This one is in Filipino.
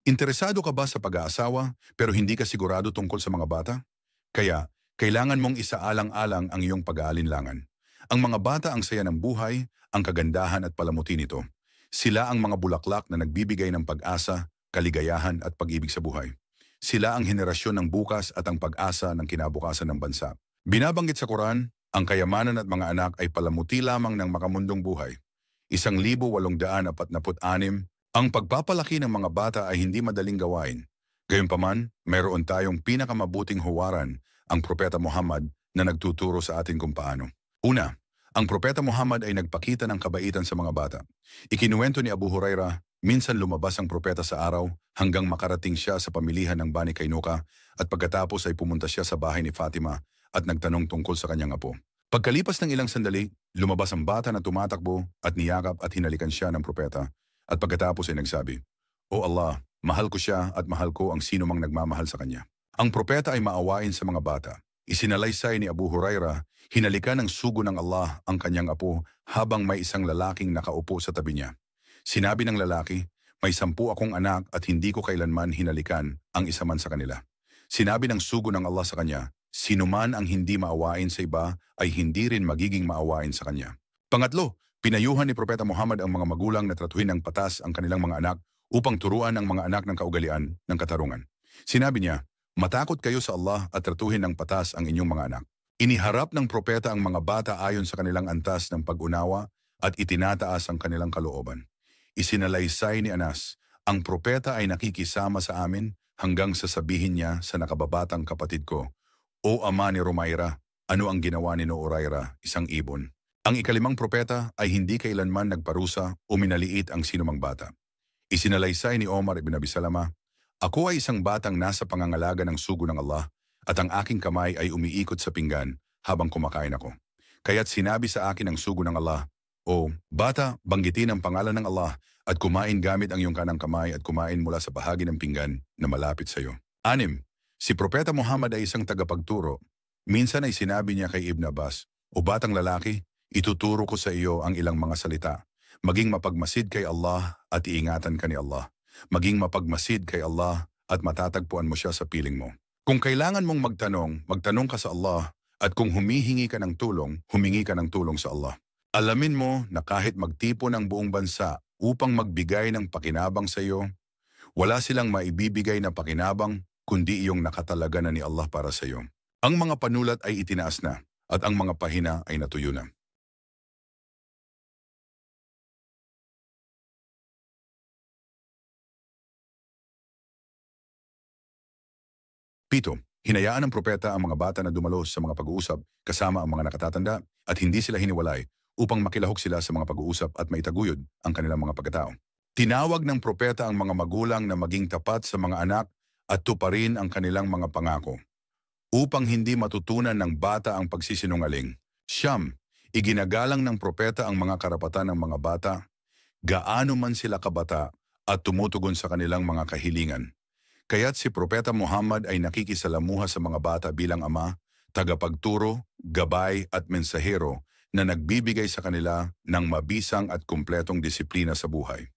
Interesado ka ba sa pag-aasawa pero hindi ka sigurado tungkol sa mga bata? Kaya, kailangan mong isaalang-alang ang iyong pag-aalinlangan. Ang mga bata ang saya ng buhay, ang kagandahan at palamuti nito. Sila ang mga bulaklak na nagbibigay ng pag-asa, kaligayahan at pag-ibig sa buhay. Sila ang henerasyon ng bukas at ang pag-asa ng kinabukasan ng bansa. Binabanggit sa Quran, ang kayamanan at mga anak ay palamuti lamang ng makamundong buhay. 1,846. Ang pagpapalaki ng mga bata ay hindi madaling gawain. Gayunpaman, mayroon tayong pinakamabuting huwaran, ang Propeta Muhammad, na nagtuturo sa atin kung paano. Una, ang Propeta Muhammad ay nagpakita ng kabaitan sa mga bata. Ikinuwento ni Abu Huraira, minsan lumabas ang propeta sa araw hanggang makarating siya sa pamilihan ng Bani Kainuka at pagkatapos ay pumunta siya sa bahay ni Fatima at nagtanong tungkol sa kanyang apo. Pagkalipas ng ilang sandali, lumabas ang bata na tumatakbo at niyakap at hinalikan siya ng propeta at pagkatapos ay nagsabi, "O Allah, mahal ko siya at mahal ko ang sino mang nagmamahal sa kanya." Ang propeta ay maawain sa mga bata. Isinalaysay ni Abu Huraira, hinalikan ng sugo ng Allah ang kanyang apo habang may isang lalaking nakaupo sa tabi niya. Sinabi ng lalaki, "May 10 akong anak at hindi ko kailanman hinalikan ang isa man sa kanila." Sinabi ng sugo ng Allah sa kanya, "Sino man ang hindi maawain sa iba ay hindi rin magiging maawain sa kanya." Pangatlo, pinayuhan ni Propeta Muhammad ang mga magulang na tratuhin ng patas ang kanilang mga anak upang turuan ang mga anak ng kaugalian ng katarungan. Sinabi niya, "Matakot kayo sa Allah at tratuhin ng patas ang inyong mga anak." Iniharap ng propeta ang mga bata ayon sa kanilang antas ng pag-unawa at itinataas ang kanilang kalooban. Isinalaysay ni Anas, "Ang propeta ay nakikisama sa amin hanggang sasabihin niya sa nakababatang kapatid ko, 'O ama ni Rumaira, ano ang ginawa ni Nouraira, isang ibon?' Ang ikalimang propeta ay hindi kailanman nagparusa o minaliit ang sinumang bata. Isinalaysay ni Omar ibn Abi Salama, "Ako ay isang batang nasa pangangalaga ng sugo ng Allah at ang aking kamay ay umiikot sa pinggan habang kumakain ako. Kaya't sinabi sa akin ng sugo ng Allah, 'O bata, banggitin ang pangalan ng Allah at kumain gamit ang iyong kanang kamay at kumain mula sa bahagi ng pinggan na malapit sa iyo.'" 6. Si Propeta Muhammad ay isang tagapagturo. Minsan ay sinabi niya kay Ibn Abbas, "O batang lalaki, ituturo ko sa iyo ang ilang mga salita. Maging mapagmasid kay Allah at iingatan ka ni Allah. Maging mapagmasid kay Allah at matatagpuan mo siya sa piling mo. Kung kailangan mong magtanong, magtanong ka sa Allah at kung humihingi ka ng tulong, humingi ka ng tulong sa Allah. Alamin mo na kahit magtipon ang buong bansa upang magbigay ng pakinabang sa iyo, wala silang maibibigay na pakinabang kundi iyong nakatalaga na ni Allah para sa iyo. Ang mga panulat ay itinaas na at ang mga pahina ay natuyo na." 7. Hinayaan ng propeta ang mga bata na dumalos sa mga pag-uusap kasama ang mga nakatatanda at hindi sila hiniwalay upang makilahok sila sa mga pag-uusap at maitaguyod ang kanilang mga pagkatao. Tinawag ng propeta ang mga magulang na maging tapat sa mga anak at tuparin ang kanilang mga pangako upang hindi matutunan ng bata ang pagsisinungaling. Siyam, iginagalang ng propeta ang mga karapatan ng mga bata, gaano man sila kabata at tumutugon sa kanilang mga kahilingan. Kaya't si Propeta Muhammad ay nakikisalamuha sa mga bata bilang ama, tagapagturo, gabay at mensahero na nagbibigay sa kanila ng mabisang at kumpletong disiplina sa buhay.